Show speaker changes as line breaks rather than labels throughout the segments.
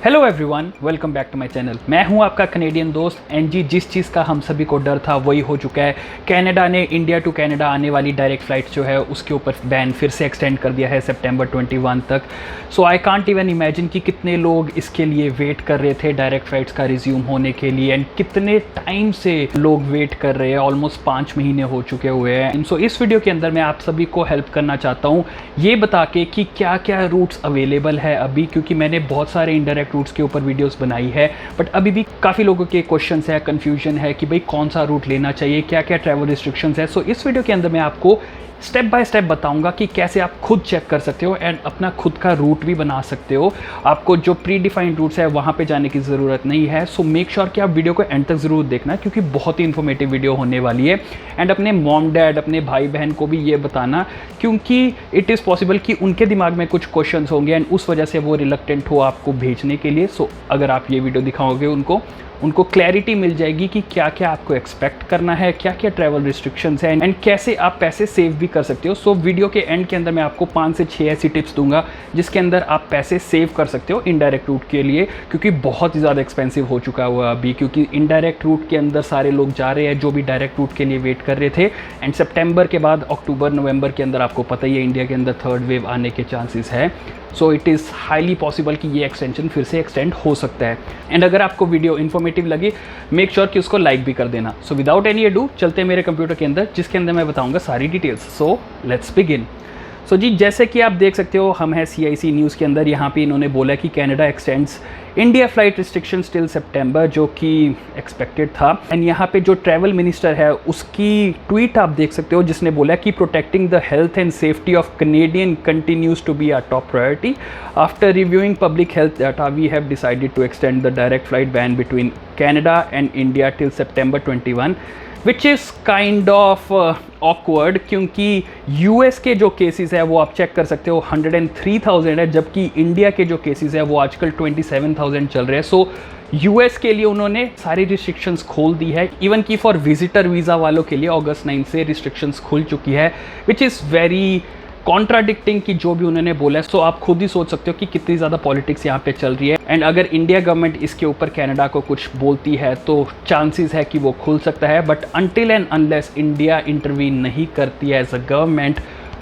Hello everyone, welcome back to my channel. मैं हूं आपका कनेडियन दोस्त एनजी। जिस चीज़ का हम सभी को डर था वही हो चुका है। कनाडा ने इंडिया टू कनाडा आने वाली डायरेक्ट फ़्लाइट जो है उसके ऊपर बैन फिर से एक्सटेंड कर दिया है सितंबर 21 तक। सो आई कांट इवन इमेजिन कि कितने लोग इसके लिए वेट कर रहे थे डायरेक्ट फ़्लाइट्स का रिज्यूम होने के लिए, एंड कितने टाइम से लोग वेट कर रहे हैं। ऑलमोस्ट 5 महीने हो चुके हुए हैं। सो इस वीडियो के अंदर मैं आप सभी को हेल्प करना चाहता हूँ ये बता के कि क्या क्या रूट्स अवेलेबल है अभी, क्योंकि मैंने बहुत सारे इनडायरेक्ट रूट्स के ऊपर वीडियोस बनाई है, बट अभी भी काफ़ी लोगों के क्वेश्चंस है, कंफ्यूजन है कि भाई कौन सा रूट लेना चाहिए, क्या क्या ट्रैवल रिस्ट्रिक्शंस है। सो इस वीडियो के अंदर मैं आपको स्टेप बाय स्टेप बताऊंगा कि कैसे आप खुद चेक कर सकते हो एंड अपना खुद का रूट भी बना सकते हो। आपको जो प्री डिफाइंड रूट्स है वहाँ पे जाने की ज़रूरत नहीं है। सो मेक श्योर कि आप वीडियो को एंड तक ज़रूर देखना, क्योंकि बहुत ही इन्फॉर्मेटिव वीडियो होने वाली है। एंड अपने मॉम डैड, अपने भाई बहन को भी ये बताना, क्योंकि इट इज़ पॉसिबल कि उनके दिमाग में कुछ क्वेश्चन होंगे एंड उस वजह से वो रिलक्टेंट हो आपको भेजने के लिए। सो अगर आप ये वीडियो दिखाओगे उनको क्लैरिटी मिल जाएगी कि क्या क्या आपको एक्सपेक्ट करना है, क्या क्या ट्रैवल रिस्ट्रिक्शंस हैं एंड कैसे आप पैसे सेव भी कर सकते हो। सो वीडियो के एंड के अंदर मैं आपको 5 से 6 ऐसी टिप्स दूंगा जिसके अंदर आप पैसे सेव कर सकते हो इनडायरेक्ट रूट के लिए, क्योंकि बहुत ही ज़्यादा एक्सपेंसिव हो चुका हुआ अभी, क्योंकि इनडायरेक्ट रूट के अंदर सारे लोग जा रहे हैं जो भी डायरेक्ट रूट के लिए वेट कर रहे थे। एंड सितंबर के बाद अक्टूबर नवंबर के अंदर आपको पता ही है इंडिया के अंदर थर्ड वेव आने के चांसेस है। So it is highly possible कि ये एक्सटेंशन फिर से एक्सटेंड हो सकता है। एंड अगर आपको वीडियो इन्फॉर्मेटिव लगे मेक श्योर कि उसको लाइक भी कर देना। सो विदाउट एनी अडू चलते हैं मेरे कंप्यूटर के अंदर, जिसके अंदर मैं बताऊंगा सारी details. So let's begin. So जी, जैसे कि आप देख सकते हो हम हैं CIC न्यूज़ के अंदर। यहाँ पे इन्होंने बोला कि Canada extends India flight restrictions till सितंबर, जो कि एक्सपेक्टेड था। एंड यहाँ पे जो ट्रैवल मिनिस्टर है उसकी ट्वीट आप देख सकते हो, जिसने बोला कि protecting the health and safety of Canadian continues to be our top priority. After reviewing public health data we have decided to extend the direct flight ban between Canada and India till September 21, which is kind of awkward, क्योंकि US के जो cases है वो आप check कर सकते हो 103,000 है, जबकि इंडिया के जो केसेस है वो आजकल 27,000 चल रहे हैं। सो US के लिए उन्होंने सारी रिस्ट्रिक्शंस खोल दी है, इवन कि फॉर विजिटर वीज़ा वालों के लिए अगस्त 9 से रिस्ट्रिक्शंस खुल चुकी है, विच इज़ वेरी कॉन्ट्राडिक्टिंग कि जो भी उन्होंने बोला है। सो आप खुद ही सोच सकते हो कि कितनी ज़्यादा पॉलिटिक्स यहाँ पे चल रही है। एंड अगर इंडिया गवर्नमेंट इसके ऊपर कनाडा को कुछ बोलती है तो चांसेस है कि वो खुल सकता है, but until and unless India intervene नहीं करती है एज अ गवर्नमेंट,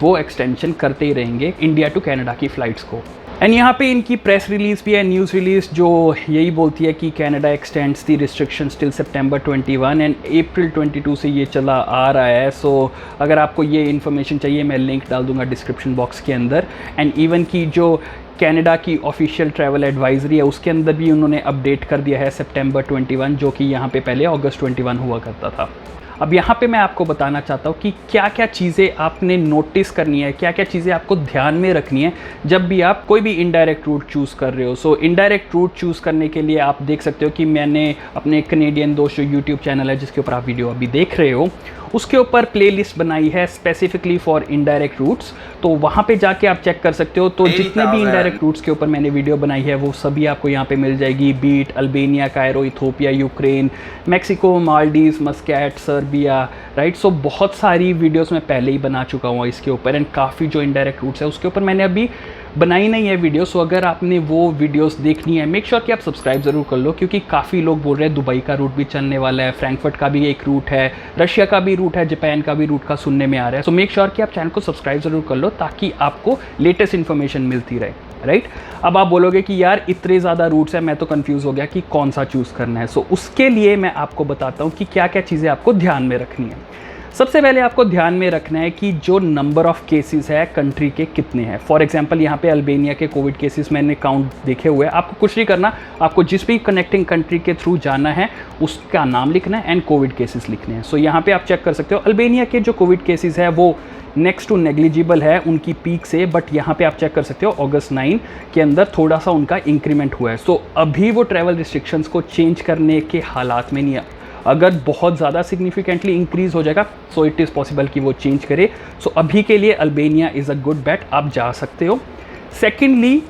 वो एक्सटेंशन करते ही रहेंगे इंडिया टू कनाडा की फ़्लाइट्स को। एंड यहाँ पे इनकी प्रेस रिलीज़ भी है, न्यूज़ रिलीज़, जो यही बोलती है कि Canada x tends the restrictions till September 21 and April 22 से ये चला आ रहा है। सो अगर आपको ये इन्फॉर्मेशन चाहिए मैं लिंक डाल दूंगा डिस्क्रिप्शन बॉक्स के अंदर। एंड इवन की जो कनाडा की ऑफिशियल ट्रैवल एडवाइजरी है उसके अंदर भी उन्होंने अपडेट कर दिया है सितंबर 21, जो कि यहाँ पे पहले अगस्त 21 हुआ करता था। अब यहाँ पे मैं आपको बताना चाहता हूँ कि क्या क्या चीज़ें आपने नोटिस करनी है, क्या क्या चीज़ें आपको ध्यान में रखनी है जब भी आप कोई भी इनडायरेक्ट रूट चूज़ कर रहे हो। सो इनडायरेक्ट रूट चूज़ करने के लिए आप देख सकते हो कि मैंने अपने कनेडियन दोस्त जो यूट्यूब चैनल है जिसके ऊपर आप वीडियो अभी देख रहे हो उसके ऊपर प्लेलिस्ट बनाई है स्पेसिफिकली फॉर इनडायरेक्ट रूट्स, तो वहाँ पे जाके आप चेक कर सकते हो। तो जितने भी इनडायरेक्ट रूट्स के ऊपर मैंने वीडियो बनाई है वो सभी आपको यहाँ पे मिल जाएगी, बीट Albania, Cairo, Ethiopia, Ukraine, Mexico, Maldives, Muscat, Serbia, right. So बहुत सारी वीडियोस मैं पहले ही बना चुका हूँ इसके ऊपर, एंड काफ़ी जो इनडायरेक्ट रूट्स है उसके ऊपर मैंने अभी बनाई नहीं है वीडियो। सो अगर आपने वो वीडियोस देखनी है मेक श्योर कि आप सब्सक्राइब ज़रूर कर लो, क्योंकि काफ़ी लोग बोल रहे हैं दुबई का रूट भी चलने वाला है, फ्रैंकफर्ट का भी एक रूट है, रशिया का भी रूट है, जापान का भी रूट का सुनने में आ रहा है। सो मेक श्योर कि आप चैनल को सब्सक्राइब ज़रूर कर लो ताकि आपको लेटेस्ट इन्फॉर्मेशन मिलती रहे, राइट। अब आप बोलोगे कि यार इतने ज़्यादा रूट्स हैं, मैं तो कंफ्यूज हो गया कि कौन सा चूज़ करना है। सो उसके लिए मैं आपको बताता हूँ कि क्या क्या चीज़ें आपको ध्यान में रखनी है। सबसे पहले आपको ध्यान में रखना है कि जो नंबर ऑफ़ केसेस है कंट्री के कितने हैं। फॉर एग्जांपल यहाँ पे अल्बानिया के कोविड केसेस मैंने काउंट देखे हुए हैं। आपको कुछ नहीं करना, आपको जिस भी कनेक्टिंग कंट्री के थ्रू जाना है उसका नाम लिखना है एंड कोविड केसेस लिखने हैं। सो यहाँ पे आप चेक कर सकते हो अल्बानिया के जो कोविड केसेस है वो नेक्स्ट टू नेग्लिजिबल है उनकी पीक से, बट यहाँ पे आप चेक कर सकते हो अगस्त 9 के अंदर थोड़ा सा उनका इंक्रीमेंट हुआ है। सो अभी वो ट्रैवल रिस्ट्रिक्शंस को चेंज करने के हालात में नहीं है। अगर बहुत ज़्यादा सिग्निफिकेंटली इंक्रीज़ हो जाएगा सो इट इज़ पॉसिबल कि वो चेंज करे। सो अभी के लिए अल्बानिया इज़ अ गुड बेट, आप जा सकते हो। सेकेंडली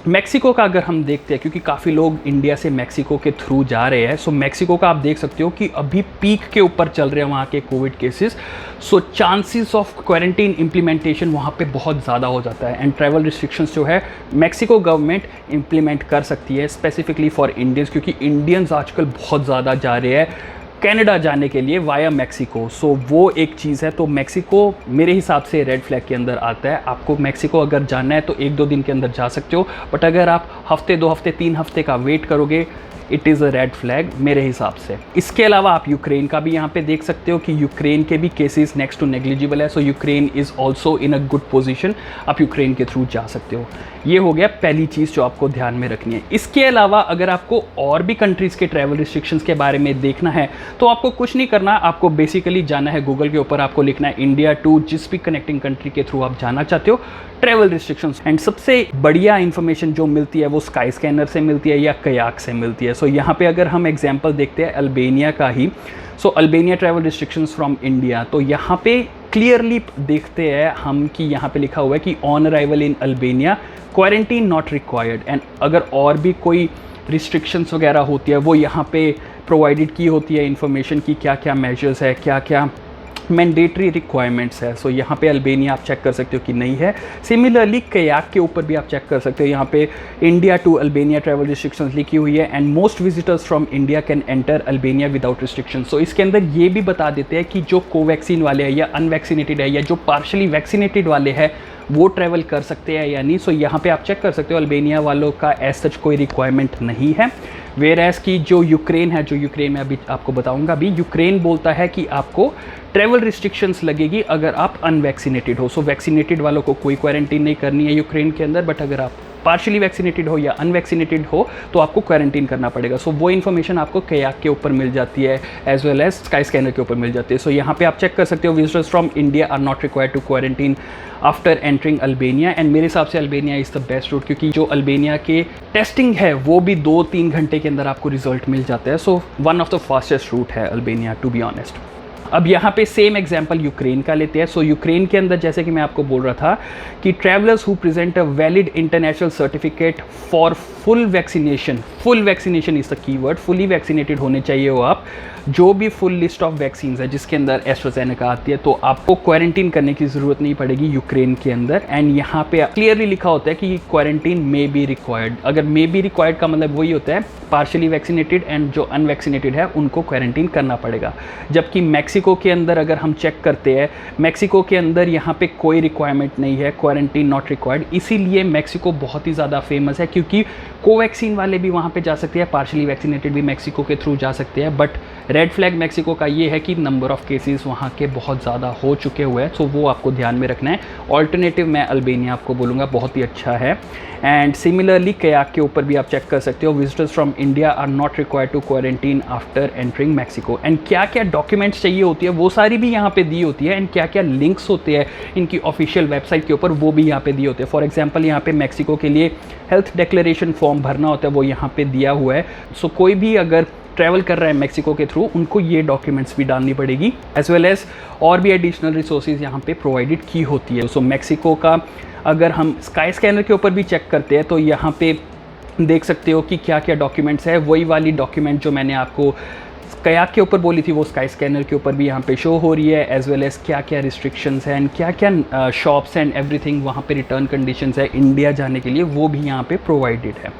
मैक्सिको का अगर हम देखते हैं, क्योंकि काफ़ी लोग इंडिया से मैक्सिको के थ्रू जा रहे हैं, सो मैक्सिको का आप देख सकते हो कि अभी पीक के ऊपर चल रहे हैं वहाँ के Covid cases. So chances of quarantine implementation वहाँ पे बहुत ज़्यादा हो जाता है, एंड ट्रैवल रिस्ट्रिक्शंस जो है मैक्सिको गवर्नमेंट इम्प्लीमेंट कर सकती है स्पेसिफिकली फॉर इंडियंस, क्योंकि इंडियंस आजकल बहुत ज़्यादा जा रहे हैं कनाडा जाने के लिए वाया मैक्सिको। सो वो एक चीज़ है। तो मैक्सिको मेरे हिसाब से रेड फ्लैग के अंदर आता है। आपको मैक्सिको अगर जाना है तो 1-2 दिन के अंदर जा सकते हो, बट अगर आप हफ्ते, 2 हफ्ते, 3 हफ्ते का वेट करोगे, it is a red flag मेरे हिसाब से। इसके अलावा आप यूक्रेन का भी यहाँ पे देख सकते हो कि यूक्रेन के भी केसेस नेक्स्ट टू नेग्लिजिबल है। सो Ukraine is also in a good position, आप यूक्रेन के थ्रू जा सकते हो। ये हो गया पहली चीज़ जो आपको ध्यान में रखनी है। इसके अलावा अगर आपको और भी कंट्रीज़ के ट्रैवल रिस्ट्रिक्शंस के बारे में देखना है तो आपको कुछ नहीं करना, आपको बेसिकली जाना है गूगल के ऊपर, आपको लिखना है इंडिया टू जिस भी कनेक्टिंग कंट्री के थ्रू आप जाना चाहते हो ट्रैवल रिस्ट्रिक्शंस, एंड सबसे बढ़िया इंफॉर्मेशन जो मिलती है वो स्काई स्कैनर से मिलती है या कयाक से मिलती है। सो यहाँ पे अगर हम एग्जांपल देखते हैं अल्बानिया का ही, so Albania travel restrictions from India, तो यहाँ पे क्लियरली देखते हैं हम कि यहाँ पे लिखा हुआ है कि on arrival in Albania quarantine not required, and अगर और भी कोई रिस्ट्रिक्शंस वगैरह होती है वो यहाँ पे प्रोवाइडेड की होती है इन्फॉर्मेशन की क्या क्या मेजर्स है, क्या क्या मैंडेटरी रिक्वायरमेंट्स है। सो यहाँ पे अल्बानिया आप चेक कर सकते हो कि नहीं है। सिमिलरली कयाक के ऊपर भी आप चेक कर सकते हो, यहाँ पे India to Albania travel restrictions लिखी हुई है, and most visitors from India can enter Albania without restriction. So इसके अंदर ये भी बता देते हैं कि जो कोवैक्सीन वाले हैं या अनवैक्सीनेटेड है या जो पार्शली वैक्सीनेटेड वाले हैं वो ट्रैवल कर सकते हैं या नहीं। सो यहाँ पे आप चेक कर सकते हो अल्बानिया वालों का एज सच कोई रिक्वायरमेंट नहीं है। वेयर एज की जो यूक्रेन है, जो यूक्रेन में अभी आपको बताऊंगा, अभी यूक्रेन बोलता है कि आपको ट्रैवल रिस्ट्रिक्शंस लगेगी अगर आप अनवैक्सीनेटेड हो। सो वैक्सीनेटेड वालों को कोई क्वारंटीन नहीं करनी है यूक्रेन के अंदर, बट अगर आप पार्शली वैक्सीनेटेड हो या अनवैक्सीनेटेड हो तो आपको क्वारंटीन करना पड़ेगा। सो वो इन्फॉर्मेशन आपको कयाक के ऊपर मिल जाती है as well as Skyscanner के ऊपर मिल जाती है। सो यहाँ पे आप चेक कर सकते हो visitors from India are not required to quarantine after entering Albania, and मेरे हिसाब से Albania is the best route, क्योंकि जो अल्बानिया के टेस्टिंग है वो भी 2-3 घंटे के अंदर आपको रिजल्ट मिल जाता है। So one of the fastest route है अल्बानिया टू बी ऑनेस्ट। अब यहाँ पे सेम एग्जांपल यूक्रेन का लेते हैं। सो यूक्रेन के अंदर जैसे कि मैं आपको बोल रहा था कि travellers who present a valid international certificate for full vaccination is the keyword, fully vaccinated होने चाहिए हो आप। जो भी फुल लिस्ट ऑफ वैक्सीन है जिसके अंदर एस्ट्राजेनेका आती है, तो आपको क्वारंटीन करने की ज़रूरत नहीं पड़ेगी यूक्रेन के अंदर। एंड यहाँ पे क्लियरली लिखा होता है कि क्वारंटीन मे बी रिक्वायर्ड। अगर मे बी रिक्वायर्ड का मतलब वही होता है पार्शली वैक्सीनेटेड एंड जो अनवैक्सीनेटेड है उनको क्वारंटीन करना पड़ेगा। जबकि मैक्सिको के अंदर अगर हम चेक करते हैं, मैक्सिको के अंदर यहाँ पे कोई रिक्वायरमेंट नहीं है, क्वारंटीन नॉट रिक्वायर्ड। इसीलिए मैक्सिको बहुत ही ज़्यादा फेमस है, क्योंकि कोवैक्सीन वाले भी वहाँ पे जा सकते हैं, पार्शली वैक्सीनेटेड भी मैक्सिको के थ्रू जा सकते हैं। बट रेड फ्लैग मैक्सिको का ये है कि नंबर ऑफ केसेस वहाँ के बहुत ज़्यादा हो चुके हुए हैं, सो वो आपको ध्यान में रखना है। ऑल्टरनेटिव मैं अल्बानिया आपको बोलूँगा बहुत ही अच्छा है। एंड सिमिलरली कयाक के ऊपर भी आप चेक कर सकते हो visitors from India are not required to quarantine after entering Mexico. And क्या क्या डॉक्यूमेंट्स चाहिए होती है वो सारी भी यहाँ पे दी होती है, एंड क्या क्या लिंक्स होते हैं इनकी ऑफिशियल वेबसाइट के ऊपर वो भी यहाँ पे दिए होते हैं। फॉर एग्जाम्पल यहाँ पे मैक्सिको के लिए हेल्थ डिक्लेरेशन फॉर्म भरना होता है, वो यहाँ पे दिया हुआ है। सो कोई भी अगर ट्रैवल कर रहा है मैक्सिको के थ्रू उनको ये डॉक्यूमेंट्स भी डालनी पड़ेगी, एज वेल एज और भी एडिशनल रिसोर्सेज यहाँ पे प्रोवाइडेड की होती है। सो मैक्सिको का अगर हम स्काई स्कैनर के ऊपर भी चेक करते हैं तो यहाँ पे देख सकते हो कि क्या क्या डॉक्यूमेंट्स है। वही वाली डॉक्यूमेंट जो मैंने आपको कयाक के ऊपर बोली थी वो स्काई स्कैनर के ऊपर भी यहाँ पे शो हो रही है, एज वेल एज क्या क्या रिस्ट्रिक्शंस हैं एंड क्या क्या शॉप्स एंड एवरीथिंग वहाँ पे रिटर्न कंडीशंस है इंडिया जाने के लिए, वो भी यहाँ पे प्रोवाइडेड है।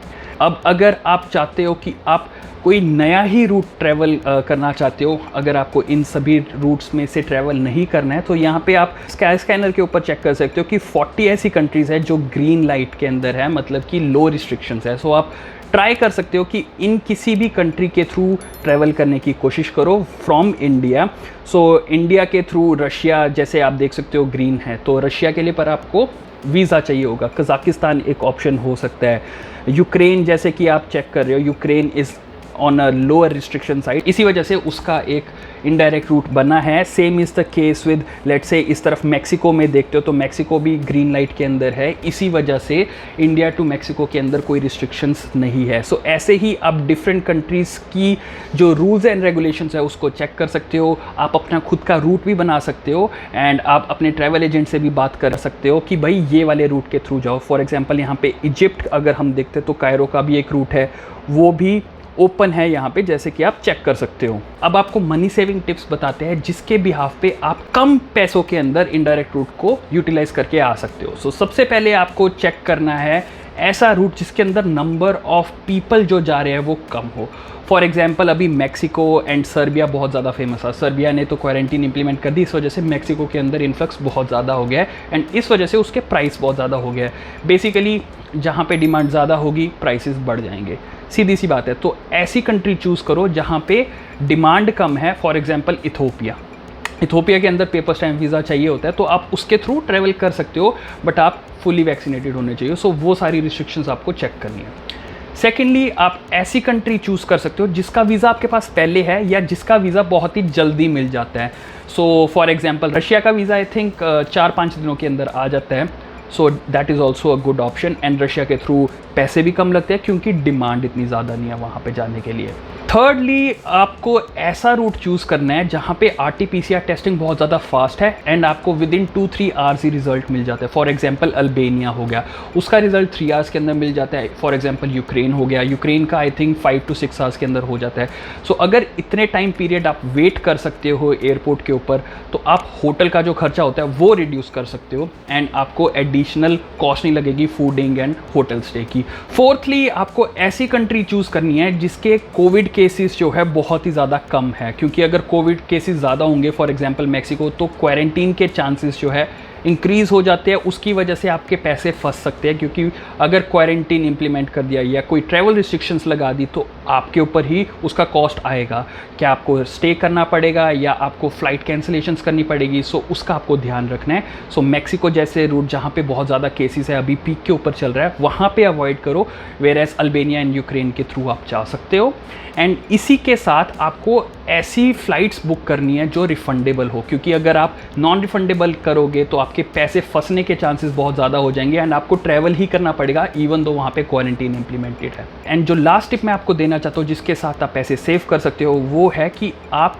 अब अगर आप चाहते हो कि आप कोई नया ही रूट ट्रैवल करना चाहते हो, अगर आपको इन सभी रूट्स में से ट्रैवल नहीं करना है, तो यहाँ पे आप स्काई स्कैनर के ऊपर चेक कर सकते हो कि 40 ऐसी कंट्रीज़ है जो ग्रीन लाइट के अंदर है, मतलब कि लो रिस्ट्रिक्शंस है। सो आप ट्राई कर सकते हो कि इन किसी भी कंट्री के थ्रू ट्रैवल करने की कोशिश करो फ्रॉम इंडिया। सो इंडिया के थ्रू रशिया जैसे आप देख सकते हो ग्रीन है, तो रशिया के लिए पर आपको वीज़ा चाहिए होगा। कज़ाकिस्तान एक ऑप्शन हो सकता है। यूक्रेन जैसे कि आप चेक कर रहे हो, Ukraine is on a lower restriction side, इसी वजह से उसका एक इनडायरेक्ट रूट बना है। Same is the case with let's say इस तरफ मैक्सिको में देखते हो तो मैक्सिको भी ग्रीन लाइट के अंदर है, इसी वजह से इंडिया टू मैक्सिको के अंदर कोई रिस्ट्रिक्शंस नहीं है। सो ऐसे ही आप डिफरेंट कंट्रीज़ की जो रूल्स एंड रेगुलेशंस है उसको चेक कर सकते हो, आप अपना खुद का रूट भी बना सकते हो एंड आप अपने ट्रैवल एजेंट से भी बात कर सकते हो कि भाई ये वाले रूट के थ्रू जाओ। फॉर एग्जांपल यहाँ पे इजिप्ट अगर हम देखते तो कायरो का भी एक रूट है, वो भी ओपन है यहाँ पे, जैसे कि आप चेक कर सकते हो। अब आपको मनी सेविंग टिप्स बताते हैं जिसके बिहाफ पे आप कम पैसों के अंदर इनडायरेक्ट रूट को यूटिलाइज करके आ सकते हो। सो सबसे पहले आपको चेक करना है ऐसा रूट जिसके अंदर नंबर ऑफ पीपल जो जा रहे हैं वो कम हो। फॉर एग्जाम्पल अभी मैक्सिको एंड सर्बिया बहुत ज़्यादा फेमस है। सर्बिया ने तो क्वारंटीन इंप्लीमेंट कर दी, इस वजह से मैक्सिको के अंदर इन्फ्लक्स बहुत ज़्यादा हो गया है एंड इस वजह से उसके प्राइस बहुत ज़्यादा हो गया है। बेसिकली जहाँ पे डिमांड ज़्यादा होगी प्राइसेस बढ़ जाएंगे, सीधी सी बात है। तो ऐसी कंट्री चूज़ करो जहाँ पे डिमांड कम है। फॉर एग्जाम्पल इथोपिया के अंदर पेपर स्टैम्प वीज़ा चाहिए होता है, तो आप उसके थ्रू ट्रैवल कर सकते हो, बट आप फुली वैक्सीनेटेड होने चाहिए। सो वो सारी रिस्ट्रिक्शंस आपको चेक करनी है। सेकेंडली, आप ऐसी कंट्री चूज़ कर सकते हो जिसका वीज़ा आपके पास पहले है या जिसका वीज़ा बहुत ही जल्दी मिल जाता है। सो फॉर एग्जाम्पल रशिया का वीज़ा आई थिंक 4-5 दिनों के अंदर आ जाता है। So that is also a good option and Russia के थ्रू पैसे भी कम लगते हैं क्योंकि डिमांड इतनी ज़्यादा नहीं है वहाँ पे जाने के लिए। थर्डली, आपको ऐसा रूट चूज़ करना है जहाँ पे RT-PCR टेस्टिंग बहुत ज़्यादा फास्ट है एंड आपको विद इन 2-3 आवर्स ही रिजल्ट मिल जाता है। फॉर एग्जांपल अल्बेनिया हो गया, उसका रिजल्ट 3 आवर्स के अंदर मिल जाता है। फॉर एग्जांपल यूक्रेन हो गया, यूक्रेन का आई थिंक 5 to 6 आवर्स के अंदर हो जाता है। सो अगर इतने टाइम पीरियड आप वेट कर सकते हो एयरपोर्ट के ऊपर, तो आप होटल का जो खर्चा होता है वो रिड्यूस कर सकते हो एंड आपको एडिशनल कॉस्ट नहीं लगेगी फूडिंग एंड होटल स्टे की। फोर्थली, आपको ऐसी कंट्री चूज़ करनी है जिसके कोविड केसेस जो है बहुत ही ज़्यादा कम है, क्योंकि अगर कोविड केसेस ज़्यादा होंगे फॉर एग्जांपल मैक्सिको, तो क्वारंटीन के चांसेस जो है इंक्रीज़ हो जाते हैं। उसकी वजह से आपके पैसे फंस सकते हैं, क्योंकि अगर क्वारंटीन इंप्लीमेंट कर दिया या कोई ट्रैवल रिस्ट्रिक्शंस लगा दी तो आपके ऊपर ही उसका कॉस्ट आएगा। क्या आपको स्टे करना पड़ेगा या आपको फ़्लाइट कैंसिलेशंस करनी पड़ेगी, सो उसका आपको ध्यान रखना है। सो मैक्सिको जैसे रूट जहाँ पे बहुत ज़्यादा केसेस है, अभी पीक के ऊपर चल रहा है, वहाँ पे अवॉइड करो, whereas Albania and Ukraine के थ्रू आप जा सकते हो। एंड इसी के साथ आपको ऐसी फ़्लाइट्स बुक करनी है जो रिफंडेबल हो, क्योंकि अगर आप नॉन रिफंडेबल करोगे तो आपके पैसे फंसने के चांसेस बहुत ज़्यादा हो जाएंगे एंड आपको ट्रैवल ही करना पड़ेगा इवन दो वहाँ पे क्वारंटीन इंप्लीमेंटेड है। एंड जो लास्ट टिप मैं आपको देना चाहता हूँ जिसके साथ आप पैसे सेव कर सकते हो, वो है कि आप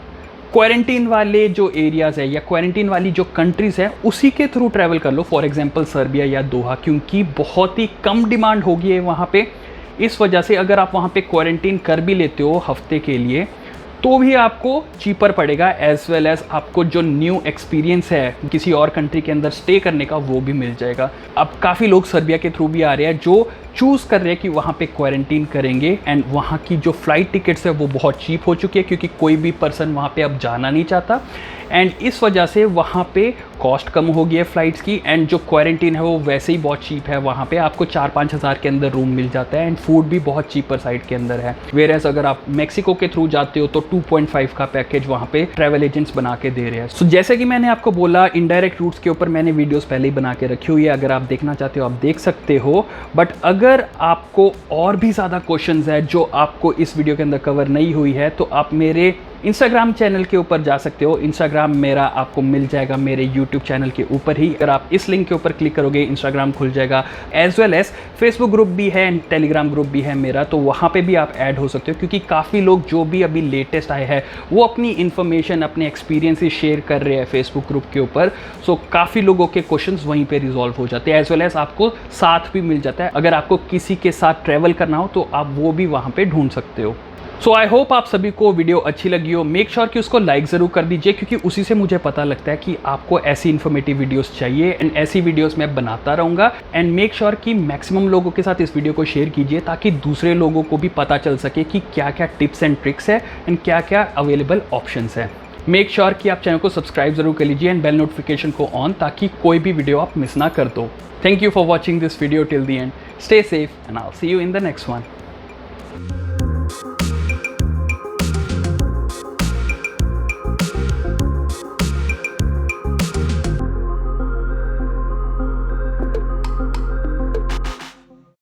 क्वारंटीन वाले जो एरियाज़ है या क्वारंटीन वाली जो कंट्रीज़ है उसी के थ्रू ट्रैवल कर लो। फॉर एग्जांपल सर्बिया या दोहा, क्योंकि बहुत ही कम डिमांड होगी है वहाँ पे। इस वजह से अगर आप वहाँ पे क्वारंटीन कर भी लेते हो हफ्ते के लिए तो भी आपको चीपर पड़ेगा, एज वेल एज आपको जो न्यू एक्सपीरियंस है किसी और कंट्री के अंदर स्टे करने का वो भी मिल जाएगा। अब काफ़ी लोग सर्बिया के थ्रू भी आ रहे हैं जो चूज़ कर रहे हैं कि वहाँ पे क्वारंटीन करेंगे एंड वहाँ की जो फ़्लाइट टिकट्स है वो बहुत चीप हो चुकी है, क्योंकि कोई भी पर्सन वहाँ पे अब जाना नहीं चाहता एंड इस वजह से वहाँ पे कॉस्ट कम हो गई है फ़्लाइट्स की एंड जो क्वारंटीन है वो वैसे ही बहुत चीप है। वहाँ पे आपको 4-5 हज़ार के अंदर रूम मिल जाता है एंड फूड भी बहुत चीपर साइड के अंदर है। वेयर एज अगर आप मैक्सिको के थ्रू जाते हो तो 2.5 का पैकेज वहाँ पे ट्रैवल एजेंट्स बना के दे रहे हैं। सो जैसे कि मैंने आपको बोला, इनडायरेक्ट रूट्स के ऊपर मैंने वीडियोज़ पहले ही बना के रखी हुई है, अगर आप देखना चाहते हो आप देख सकते हो। बट अगर आपको और भी ज़्यादा क्वेश्चंस है जो आपको इस वीडियो के अंदर कवर नहीं हुई है तो आप मेरे इंस्टाग्राम चैनल के ऊपर जा सकते हो। इंस्टाग्राम मेरा आपको मिल जाएगा मेरे यूट्यूब चैनल के ऊपर ही। अगर आप इस लिंक के ऊपर क्लिक करोगे इंस्टाग्राम खुल जाएगा, as well as Facebook group भी है एंड टेलीग्राम ग्रुप भी है मेरा, तो वहाँ पे भी आप ऐड हो सकते हो, क्योंकि काफ़ी लोग जो भी अभी लेटेस्ट आए हैं वो अपनी इन्फॉर्मेशन अपने एक्सपीरियंसेस शेयर कर रहे हैं फेसबुक ग्रुप के ऊपर। सो काफ़ी लोगों के क्वेश्चंस वहीं पे रिजॉल्व हो जाते हैं, एज वेल एज आपको साथ भी मिल जाता है। अगर आपको किसी के साथ ट्रैवल करना हो तो आप वो भी वहाँ पे ढूंढ सकते हो। सो आई होप आप सभी को वीडियो अच्छी लगी हो। मेक श्योर कि उसको लाइक ज़रूर कर दीजिए, क्योंकि उसी से मुझे पता लगता है कि आपको ऐसी इन्फॉर्मेटिव वीडियोस चाहिए एंड ऐसी वीडियोस मैं बनाता रहूँगा। एंड मेक श्योर कि मैक्सिमम लोगों के साथ इस वीडियो को शेयर कीजिए ताकि दूसरे लोगों को भी पता चल सके कि क्या क्या टिप्स एंड ट्रिक्स है एंड क्या क्या अवेलेबल ऑप्शंस है। मेक श्योर कि आप चैनल को सब्सक्राइब ज़रूर कर लीजिए एंड बेल नोटिफिकेशन को ऑन, ताकि कोई भी वीडियो आप मिस ना कर दो। Thank you for watching this video till the end. Stay safe and I will see you in the next one.